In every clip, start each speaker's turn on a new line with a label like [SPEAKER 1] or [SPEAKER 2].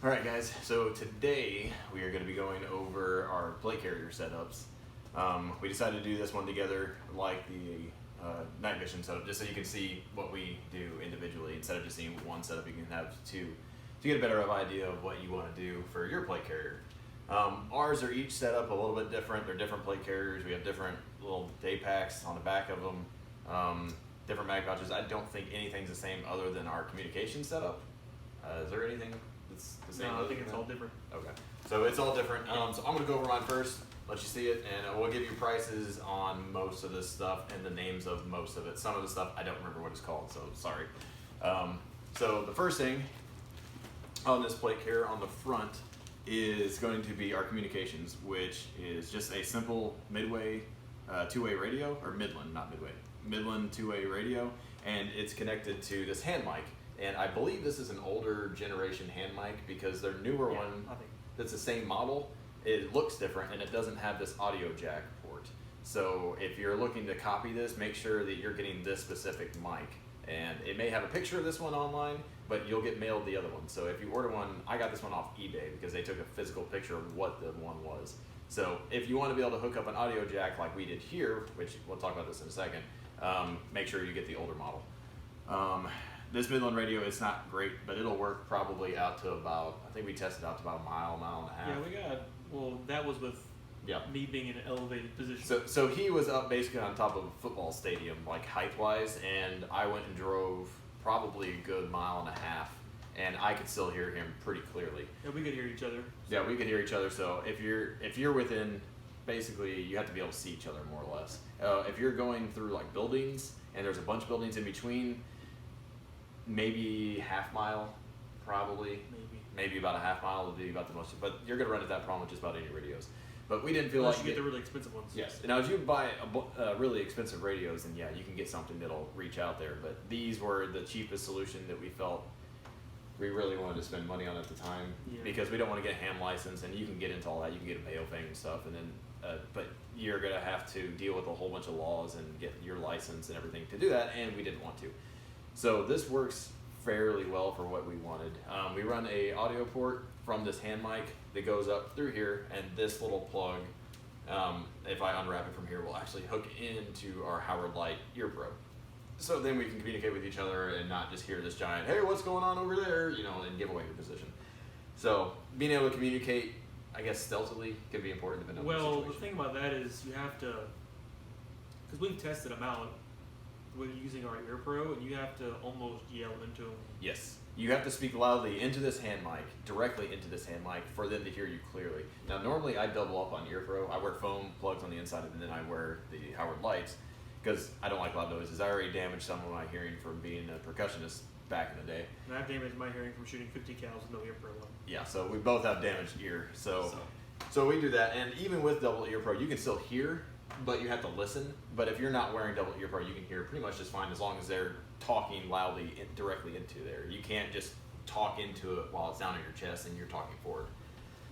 [SPEAKER 1] Alright guys, so today we are going to be going over our plate carrier setups. We decided to do this one together like the night vision setup, just so you can see what we do individually instead of just seeing one setup. You can have two to get a better idea of what you want to do for your plate carrier. Ours are each set up a little bit different. They're different plate carriers. We have different little day packs on the back of them, different mag pouches. I don't think anything's the same other than our communication setup. Is there anything that's the same?
[SPEAKER 2] No, I think it's all different.
[SPEAKER 1] Okay, so it's all different. So I'm gonna go over mine first, let you see it, and we'll give you prices on most of this stuff and the names of most of it. Some of the stuff I don't remember what it's called, so sorry. So the first thing on this plate carrier on the front is going to be our communications, which is just a simple midway two-way radio, or Midland, not midway, Midland two-way radio, and it's connected to this hand mic. And I believe this is an older generation hand mic because their newer one that's the same model, it looks different and it doesn't have this audio jack port. So if you're looking to copy this, make sure that you're getting this specific mic. And it may have a picture of this one online, but you'll get mailed the other one. So if you order one, I got this one off eBay because they took a physical picture of what the one was. So if you want to be able to hook up an audio jack like we did here, which we'll talk about this in a second, make sure you get the older model. This Midland radio, it's not great, but it'll work probably out to about, I think we tested out to about a mile and a half.
[SPEAKER 2] Yeah, we got, well, that was with me being in an elevated position.
[SPEAKER 1] So he was up basically on top of a football stadium, like height-wise, and I went and drove probably a good mile and a half, and I could still hear him pretty clearly.
[SPEAKER 2] Yeah, we could hear each other. So.
[SPEAKER 1] Yeah, we could hear each other, so if you're within, basically, you have to be able to see each other more or less. If you're going through like buildings, and there's a bunch of buildings in between, maybe half mile, probably. Maybe about a half mile would be about the most, but you're gonna run into that problem with just about any radios. But we didn't feel
[SPEAKER 2] Unless
[SPEAKER 1] like
[SPEAKER 2] you get the really expensive ones.
[SPEAKER 1] Yes. Now, if you buy really expensive radios, then yeah, you can get something that'll reach out there. But these were the cheapest solution that we felt we really wanted to spend money on at the time, because we don't want to get a ham license, and you can get into all that. You can get a mail thing and stuff, and then but you're gonna have to deal with a whole bunch of laws and get your license and everything to do that, and we didn't want to. So this works fairly well for what we wanted. We run a audio port from this hand mic that goes up through here, and this little plug, if I unwrap it from here, will actually hook into our Howard Light ear probe. So then we can communicate with each other and not just hear this giant, hey, what's going on over there, you know, and give away your position. So being able to communicate, I guess, stealthily can be important depending on the situation.
[SPEAKER 2] Well, the thing about that is you have to, because we've tested them out with using our ear pro, and you have to almost yell into them.
[SPEAKER 1] Yes, you have to speak loudly into this hand mic, directly into this hand mic, for them to hear you clearly. Now, normally I double up on ear pro. I wear foam plugs on the inside, and then I wear the Howard Lights because I don't like loud noises. I already damaged some of my hearing from being a percussionist back in the day.
[SPEAKER 2] And I've damaged my hearing from shooting 50 cals with no ear pro on.
[SPEAKER 1] Yeah, so we both have damaged ear. So we do that, and even with double ear pro, you can still hear, but you have to listen. But if you're not wearing double ear pro, you can hear pretty much just fine as long as they're talking loudly directly into there. You can't just talk into it while it's down in your chest and you're talking forward.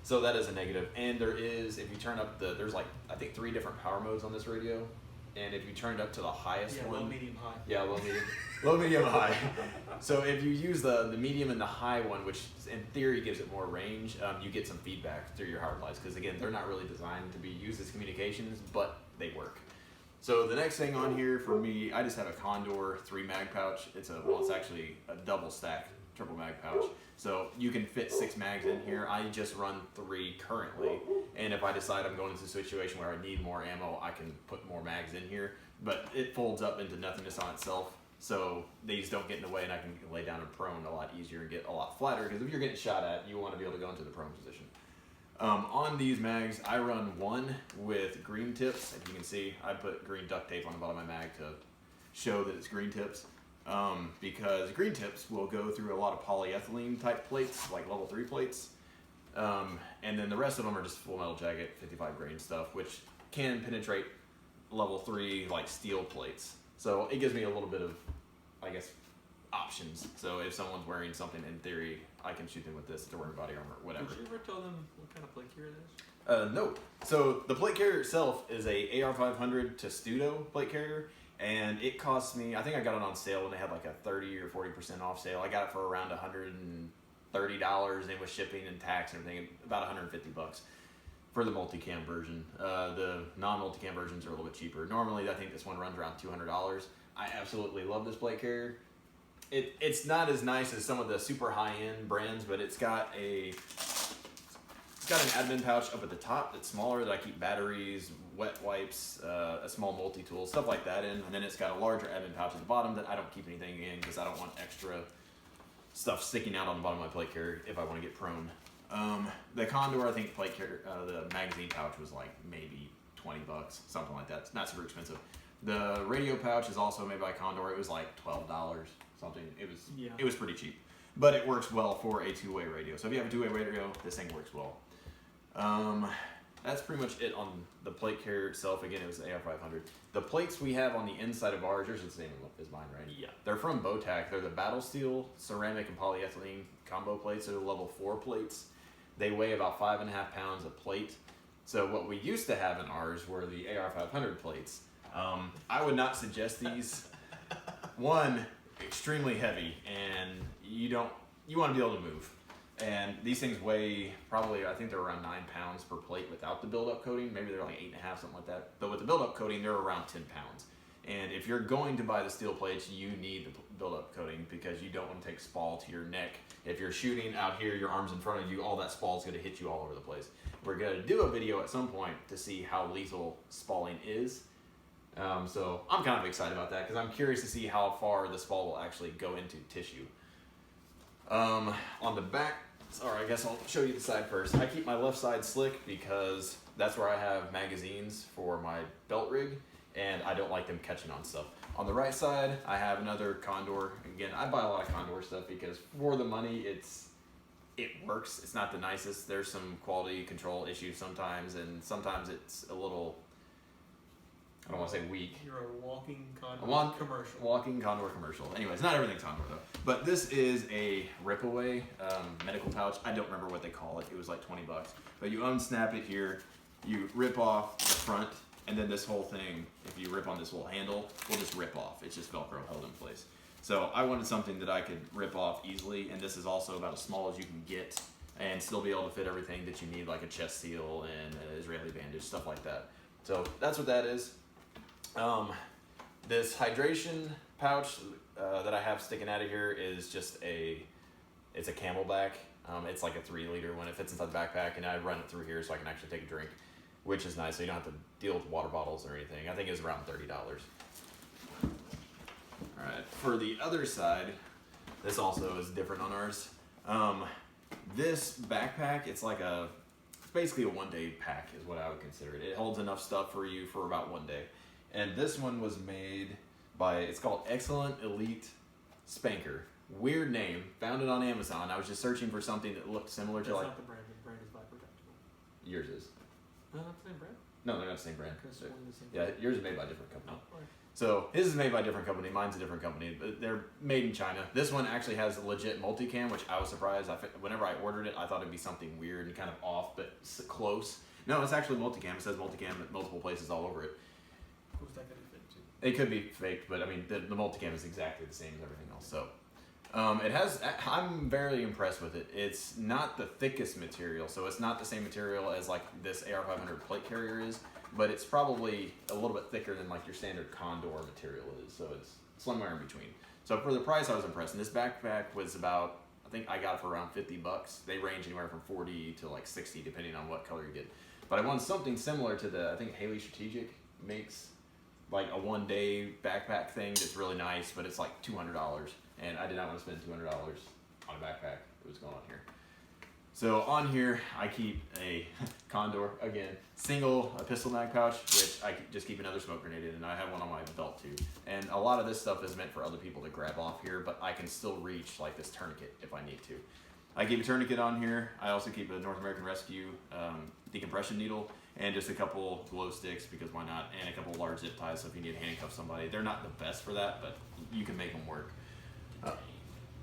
[SPEAKER 1] So that is a negative. And there is, if you turn up there's like, I think 3 different power modes on this radio. And if you turned up to the highest one.
[SPEAKER 2] Low, medium, high.
[SPEAKER 1] Yeah, low, medium. Low, medium, high. So if you use the medium and the high one, which in theory gives it more range, you get some feedback through your Howard Lights. Because again, they're not really designed to be used as communications, but they work. So the next thing on here for me, I just have a Condor 3 mag pouch. It's actually a double stack triple mag pouch. So you can fit 6 mags in here. I just run 3 currently. And if I decide I'm going into a situation where I need more ammo, I can put more mags in here. But it folds up into nothingness on itself. So these don't get in the way, and I can lay down and prone a lot easier and get a lot flatter. Because if you're getting shot at, you want to be able to go into the prone position. On these mags, I run one with green tips. If you can see, I put green duct tape on the bottom of my mag to show that it's green tips. Because green tips will go through a lot of polyethylene type plates, like level 3 plates. And then the rest of them are just full metal jacket, 55 grain stuff, which can penetrate level 3 like steel plates. So it gives me a little bit of, I guess, options. So if someone's wearing something, in theory, I can shoot them with this if they're wearing body armor, whatever.
[SPEAKER 2] Did you ever tell them what kind of plate carrier it is?
[SPEAKER 1] No. So the plate carrier itself is a AR500 Testudo plate carrier, and it cost me, I think I got it on sale when they had like a 30 or 40% off sale. I got it for around $30, and with shipping and tax and everything, about 150 bucks for the multicam version. The non-multicam versions are a little bit cheaper. Normally, I think this one runs around $200. I absolutely love this plate carrier. It's not as nice as some of the super high-end brands, but it's got an admin pouch up at the top that's smaller that I keep batteries, wet wipes, a small multi-tool, stuff like that in. And then it's got a larger admin pouch at the bottom that I don't keep anything in because I don't want extra stuff sticking out on the bottom of my plate carrier if I want to get prone. The Condor, I think plate carrier, the magazine pouch was like maybe 20 bucks, something like that. It's not super expensive. The radio pouch is also made by Condor. It was like $12, something. It was pretty cheap, but it works well for a two-way radio. So if you have a two-way radio, this thing works well. That's pretty much it on the plate carrier itself. Again, it was the AR500. The plates we have on the inside of ours, yours is the same as mine, right?
[SPEAKER 2] Yeah.
[SPEAKER 1] They're from Bowtac. They're the Battle Steel ceramic and polyethylene combo plates. They're the level 4 plates. They weigh about 5.5 pounds a plate. So what we used to have in ours were the AR500 plates. I would not suggest these. One, extremely heavy, and you want to be able to move. And these things weigh probably, I think they're around 9 pounds per plate without the build-up coating. Maybe they're like 8.5, something like that. But with the build-up coating, they're around 10 pounds. And if you're going to buy the steel plates, you need the build-up coating because you don't want to take spall to your neck. If you're shooting out here, your arm's in front of you, all that spall is going to hit you all over the place. We're going to do a video at some point to see how lethal spalling is. So I'm kind of excited about that because I'm curious to see how far the spall will actually go into tissue. On the back, sorry, I guess I'll show you the side first. I keep my left side slick because that's where I have magazines for my belt rig, and I don't like them catching on stuff. On the right side, I have another Condor. Again, I buy a lot of Condor stuff because for the money, it works. It's not the nicest. There's some quality control issues sometimes, and sometimes it's a little, I don't want to say weak.
[SPEAKER 2] You're a walking Condor commercial.
[SPEAKER 1] Walking Condor commercial. Anyways, not everything's Condor though. But this is a rip-away medical pouch. I don't remember what they call it. It was like 20 bucks. But you unsnap it here, you rip off the front, and then this whole thing, if you rip on this little handle, will just rip off. It's just Velcro held in place. So I wanted something that I could rip off easily, and this is also about as small as you can get and still be able to fit everything that you need, like a chest seal and an Israeli bandage, stuff like that. So that's what that is. This hydration pouch that I have sticking out of here is just it's a Camelback. It's like a 3-liter one. It fits inside the backpack, and I run it through here so I can actually take a drink, which is nice. So you don't have to deal with water bottles or anything. I think it's around $30. All right, for the other side, this also is different on ours. This backpack, it's basically a one-day pack is what I would consider it. It holds enough stuff for you for about one day. And this one was made by, it's called Excellent Elite Spanker. Weird name. Found it on Amazon. I was just searching for something that looked similar to
[SPEAKER 2] That's
[SPEAKER 1] like.
[SPEAKER 2] not the brand. The brand is Viper.
[SPEAKER 1] Yours is.
[SPEAKER 2] No, not the same brand.
[SPEAKER 1] No, they're not the same brand.
[SPEAKER 2] Because one is the same
[SPEAKER 1] Yeah,
[SPEAKER 2] brand.
[SPEAKER 1] yours is made by a different company.
[SPEAKER 2] Oh, right.
[SPEAKER 1] So his is made by a different company. Mine's a different company. But they're made in China. This one actually has a legit multicam, which I was surprised. Whenever I ordered it, I thought it'd be something weird and kind of off, but close. No, it's actually multicam. It says multicam at multiple places all over it.
[SPEAKER 2] Who's that going to fit to?
[SPEAKER 1] It could be faked, but I mean, the multicam is exactly the same as everything else. So, I'm very impressed with it. It's not the thickest material, so it's not the same material as like this AR500 plate carrier is, but it's probably a little bit thicker than like your standard Condor material is. So it's somewhere in between. So for the price, I was impressed. And this backpack was about, I think I got it for around 50 bucks. They range anywhere from 40 to like 60, depending on what color you get. But I wanted something similar to I think Haley Strategic makes like a one-day backpack thing that's really nice, but it's like $200, and I did not want to spend $200 on a backpack. It was going on here. So on here, I keep a Condor, again, a pistol mag pouch, which I just keep another smoke grenade in, and I have one on my belt too. And a lot of this stuff is meant for other people to grab off here, but I can still reach like this tourniquet if I need to. I keep a tourniquet on here. I also keep a North American Rescue decompression needle and just a couple glow sticks, because why not, and a couple large zip ties so if you need to handcuff somebody. They're not the best for that, but you can make them work.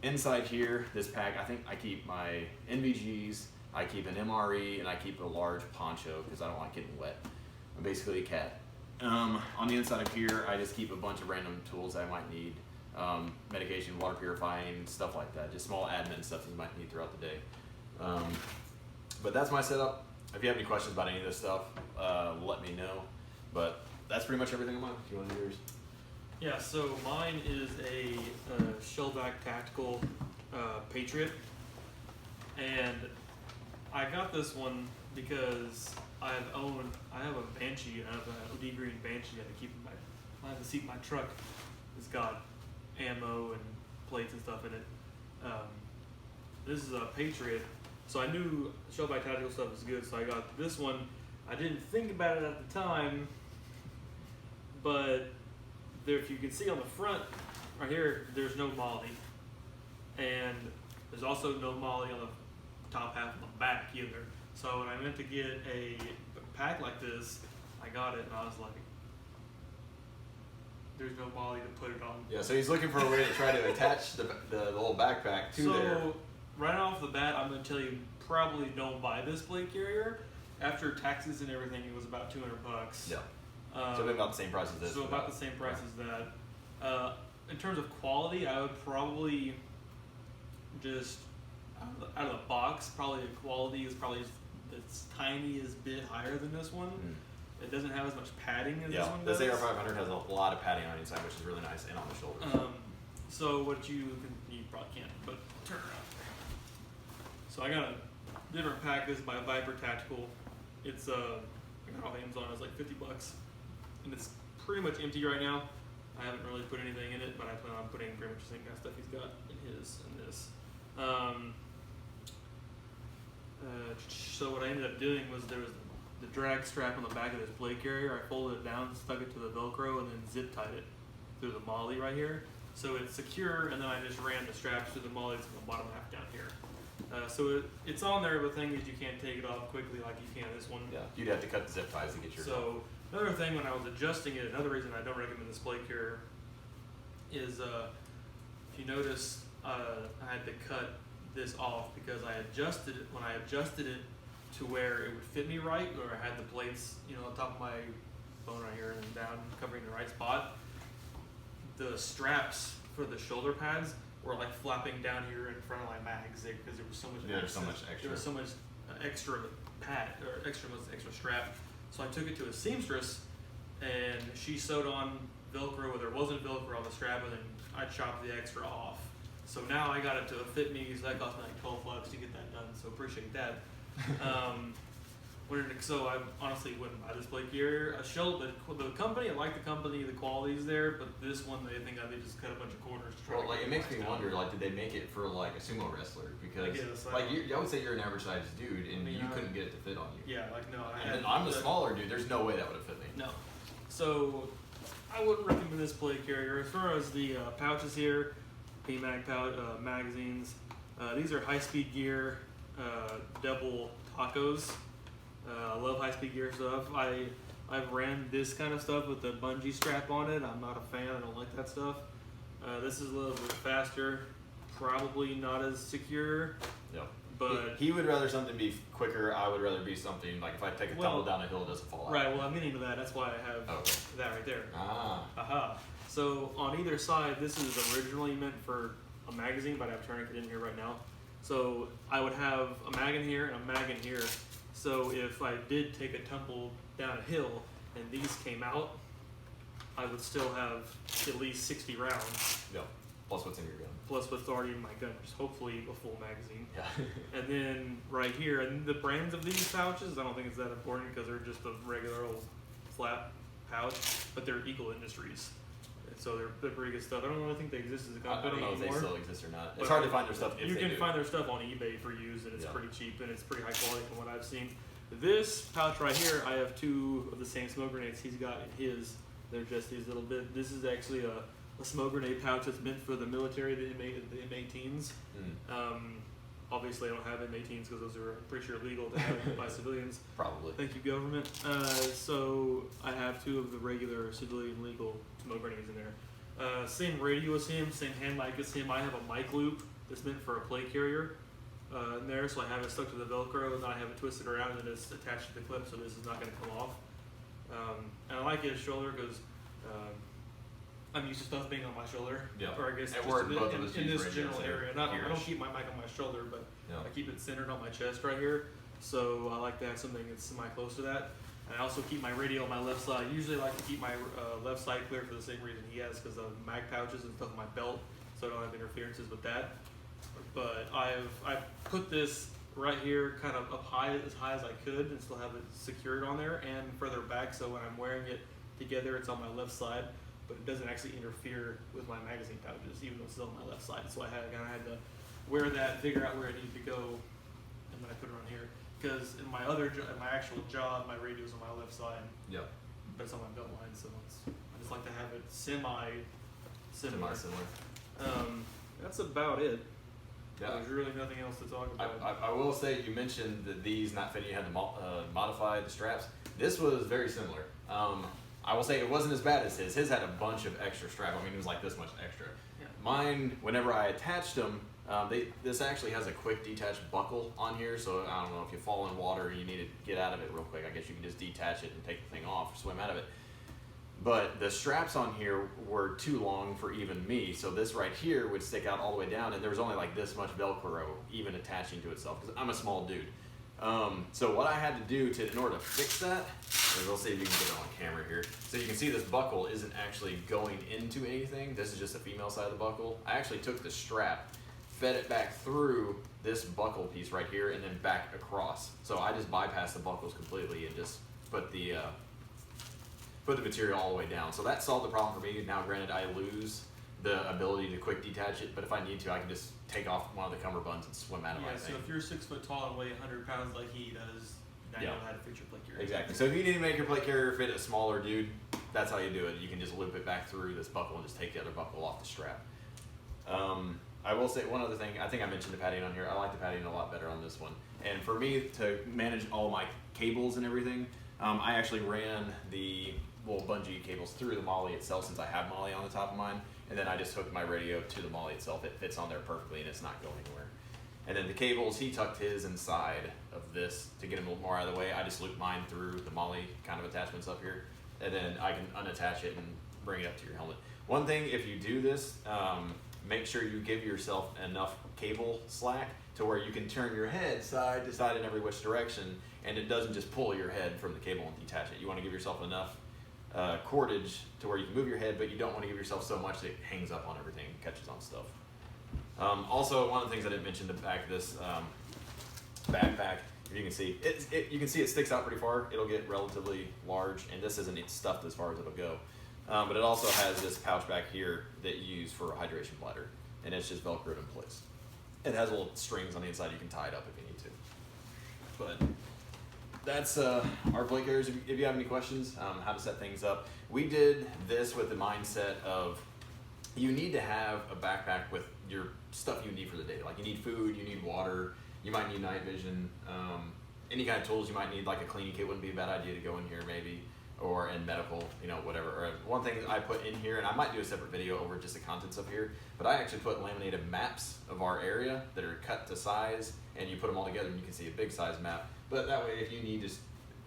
[SPEAKER 1] Inside here, this pack, I think I keep my NVGs, I keep an MRE, and I keep a large poncho because I don't like getting wet. I'm basically a cat. On the inside of here, I just keep a bunch of random tools I might need. medication, water purifying, stuff like that. Just small admin stuff that you might need throughout the day. But that's my setup. If you have any questions about any of this stuff, let me know. But that's pretty much everything of mine. If you want to do yours.
[SPEAKER 2] Yeah, so mine is a Shellback Tactical Patriot, and I got this one because I have a Banshee. I have a OD green Banshee that I keep in the seat of my truck. It's got ammo and plates and stuff in it. This is a Patriot, so I knew Shellback Tactical stuff was good, so I got this one. I didn't think about it at the time, but there, if you can see on the front right here, there's no molly, and there's also no molly on the top half of the back either. So when I meant to get a pack like this, I got it and I was like, there's no molly to put it on.
[SPEAKER 1] Yeah, so he's looking for a way to try to attach the little backpack to there.
[SPEAKER 2] So right off the bat, I'm going to tell you, probably don't buy this plate carrier. After taxes and everything, it was about $200.
[SPEAKER 1] Yeah. So about the same price as this.
[SPEAKER 2] So about the same price as that. In terms of quality, I would probably just out of the box, probably the quality is probably this tiniest bit higher than this one. It doesn't have as much padding as this one does.
[SPEAKER 1] This AR500 has a lot of padding on the inside, which is really nice, and on the shoulders.
[SPEAKER 2] So what you probably can't, but turn around. So I got a different pack. This is my Viper Tactical. It's I got off Amazon. It's like $50, and it's pretty much empty right now. I haven't really put anything in it, but I plan on putting pretty much the same kind of stuff he's got in his and this. So what I ended up doing was there was the drag strap on the back of this plate carrier. I folded it down, stuck it to the Velcro, and then zip tied it through the molly right here. So it's secure, and then I just ran the straps through the mollies from the bottom half down here. So it's on there, but the thing is you can't take it off quickly like you can this one.
[SPEAKER 1] Yeah, you'd have to cut the zip ties to get yours off.
[SPEAKER 2] So another thing when I was adjusting it, another reason I don't recommend this plate carrier is if you notice I had to cut this off because I adjusted it, when I adjusted it to where it would fit me right, where I had the plates, on top of my bone right here and then down, covering the right spot. The straps for the shoulder pads were like flapping down here in front of my mags because there was so much.
[SPEAKER 1] Yeah, there's so much extra.
[SPEAKER 2] There was so much extra pad or extra strap. So I took it to a seamstress, and she sewed on Velcro where there wasn't Velcro on the strap, and then I chopped the extra off. So now I got it to fit me. So that cost me like $12 to get that done. So appreciate that. So I honestly wouldn't buy this plate carrier. The company, I like the company, the quality's there, but this one they think they just cut a bunch of corners to try.
[SPEAKER 1] Well, like it makes me wonder, like, did they make it for like a sumo wrestler? Because I would say you're an average sized dude, and you couldn't get it to fit on you.
[SPEAKER 2] Yeah, like no.
[SPEAKER 1] I'm the smaller dude. There's no way that would have fit me.
[SPEAKER 2] No. So I wouldn't recommend this plate carrier. As far as the pouches here, Mag Pouch magazines. These are high-speed gear, double tacos. I love high-speed gear stuff. I've ran this kind of stuff with the bungee strap on it. I'm not a fan. I don't like that stuff. This is a little bit faster, probably not as secure.
[SPEAKER 1] Yep.
[SPEAKER 2] But
[SPEAKER 1] he would rather something be quicker. I would rather be something like if I take a tumble down a hill, it doesn't fall out.
[SPEAKER 2] Right. Well, I'm getting to that. That's why I have that right there.
[SPEAKER 1] Aha.
[SPEAKER 2] So on either side, this is originally meant for a magazine, but I have a tourniquet in here right now. So I would have a mag in here and a mag in here. So if I did take a tumble down a hill and these came out, I would still have at least 60 rounds.
[SPEAKER 1] Yeah. Plus what's in your gun.
[SPEAKER 2] Plus what's already in my gun, which is hopefully a full magazine.
[SPEAKER 1] Yeah.
[SPEAKER 2] And then right here, and the brands of these pouches, I don't think it's that important because they're just a regular old flat pouch, but they're Eagle Industries. And so they're pretty good stuff. I don't really think they exist as a company
[SPEAKER 1] I don't know
[SPEAKER 2] anymore.
[SPEAKER 1] if they still exist or not. It's hard to find their stuff.
[SPEAKER 2] You can find their stuff on eBay for used, and it's pretty cheap and it's pretty high quality from what I've seen. This pouch right here, I have two of the same smoke grenades he's got in his. They're just these little bit. This is actually a smoke grenade pouch that's meant for the military, the M18s. Obviously, I don't have M18s because those are, I'm pretty sure, illegal to have by civilians.
[SPEAKER 1] Probably.
[SPEAKER 2] Thank you, government. So I have two of the regular civilian legal smoke grenades in there. Same radio as him, same hand mic as him. I have a mic loop that's meant for a plate carrier in there, so I have it stuck to the Velcro, and then I have it twisted around and it's attached to the clip, so this is not going to come off. And I like his shoulder because I'm used to stuff being on my shoulder.
[SPEAKER 1] Yeah.
[SPEAKER 2] Or I guess
[SPEAKER 1] And
[SPEAKER 2] just
[SPEAKER 1] we're
[SPEAKER 2] a bit
[SPEAKER 1] both of us
[SPEAKER 2] in
[SPEAKER 1] use
[SPEAKER 2] this
[SPEAKER 1] radios
[SPEAKER 2] general
[SPEAKER 1] that are
[SPEAKER 2] area. I don't
[SPEAKER 1] here-ish.
[SPEAKER 2] keep my mic on my shoulder, but
[SPEAKER 1] Yeah.
[SPEAKER 2] I keep it centered on my chest right here. So I like to have something that's semi-close to that. And I also keep my radio on my left side. Usually I like to keep my left side clear for the same reason he has, because of mag pouches and stuff in my belt, so I don't have interferences with that. But I've put this right here kind of up high as I could and still have it secured on there, and further back, so when I'm wearing it together it's on my left side, but it doesn't actually interfere with my magazine pouches, even though it's still on my left side. So I had to wear that, figure out where it needed to go, and then I put it on here. Because in my my actual job, my radio's on my left side,
[SPEAKER 1] Yep.
[SPEAKER 2] but it's on my belt line, so I just like to have it similar. That's about it.
[SPEAKER 1] Yeah.
[SPEAKER 2] There's really nothing else to talk about.
[SPEAKER 1] I will say, you mentioned that these not fitting, you had to modify the straps. This was very similar. I will say it wasn't as bad as his. His had a bunch of extra strap. I mean, it was like this much extra.
[SPEAKER 2] Yeah.
[SPEAKER 1] Mine, whenever I attached them, this actually has a quick detach buckle on here, so I don't know if you fall in water and you need to get out of it real quick, I guess you can just detach it and take the thing off, swim out of it. But the straps on here were too long for even me, so this right here would stick out all the way down, and there was only like this much Velcro even attaching to itself, because I'm a small dude. So what I had to do in order to fix that, is we'll see if you can get it on camera here. So you can see this buckle isn't actually going into anything. This is just the female side of the buckle. I actually took the strap, fed it back through this buckle piece right here, and then back across. So I just bypassed the buckles completely and just put the material all the way down. So that solved the problem for me. Now granted, I lose the ability to quick detach it, but if I need to, I can just take off one of the cummerbunds and swim out of my
[SPEAKER 2] Yeah,
[SPEAKER 1] thing.
[SPEAKER 2] so if you're 6 foot tall and weigh 100 pounds like he does, now you know how to fix your plate carrier.
[SPEAKER 1] Exactly. So if you need to make your plate carrier fit a smaller dude, that's how you do it. You can just loop it back through this buckle and just take the other buckle off the strap. I will say one other thing. I think I mentioned the padding on here. I like the padding a lot better on this one. And for me to manage all my cables and everything, I actually ran the bungee cables through the MOLLE itself, since I have MOLLE on the top of mine, and then I just hooked my radio to the MOLLE itself. It fits on there perfectly and it's not going anywhere. And then the cables, he tucked his inside of this to get him a little more out of the way. I just looped mine through the MOLLE kind of attachments up here, and then I can unattach it and bring it up to your helmet. One thing, if you do this, make sure you give yourself enough cable slack to where you can turn your head side to side in every which direction, and it doesn't just pull your head from the cable and detach it. You want to give yourself enough cordage to where you can move your head, but you don't want to give yourself so much that it hangs up on everything and catches on stuff. Also, one of the things I didn't mention, the back of this backpack, if you can see, you can see it sticks out pretty far. It'll get relatively large, and this isn't stuffed as far as it'll go. But it also has this pouch back here that you use for a hydration bladder, and it's just Velcroed in place. It has little strings on the inside you can tie it up if you need to. But that's our plate carriers. If you have any questions, how to set things up. We did this with the mindset of you need to have a backpack with your stuff you need for the day. Like you need food, you need water, you might need night vision, any kind of tools you might need, like a cleaning kit wouldn't be a bad idea to go in here maybe, or in medical, whatever. Or one thing I put in here, and I might do a separate video over just the contents of here, but I actually put laminated maps of our area that are cut to size, and you put them all together and you can see a big size map. But that way, if you need to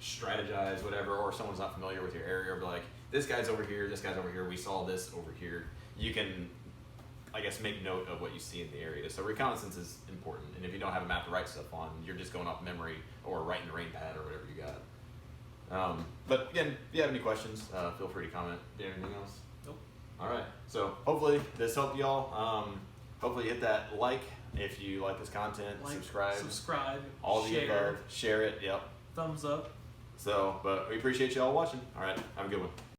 [SPEAKER 1] strategize, whatever, or someone's not familiar with your area, or be like, this guy's over here, we saw this over here, you can, I guess, make note of what you see in the area. So reconnaissance is important, and if you don't have a map to write stuff on, you're just going off memory or writing the rain pad or whatever you got. But again, if you have any questions, feel free to comment. Do you have anything else?
[SPEAKER 2] Nope.
[SPEAKER 1] All right. So hopefully this helped y'all. Hopefully hit that like if you like this content.
[SPEAKER 2] Subscribe.
[SPEAKER 1] All the
[SPEAKER 2] share.
[SPEAKER 1] above. Share it. Yep.
[SPEAKER 2] Thumbs up.
[SPEAKER 1] So, but we appreciate y'all watching. All right. Have a good one.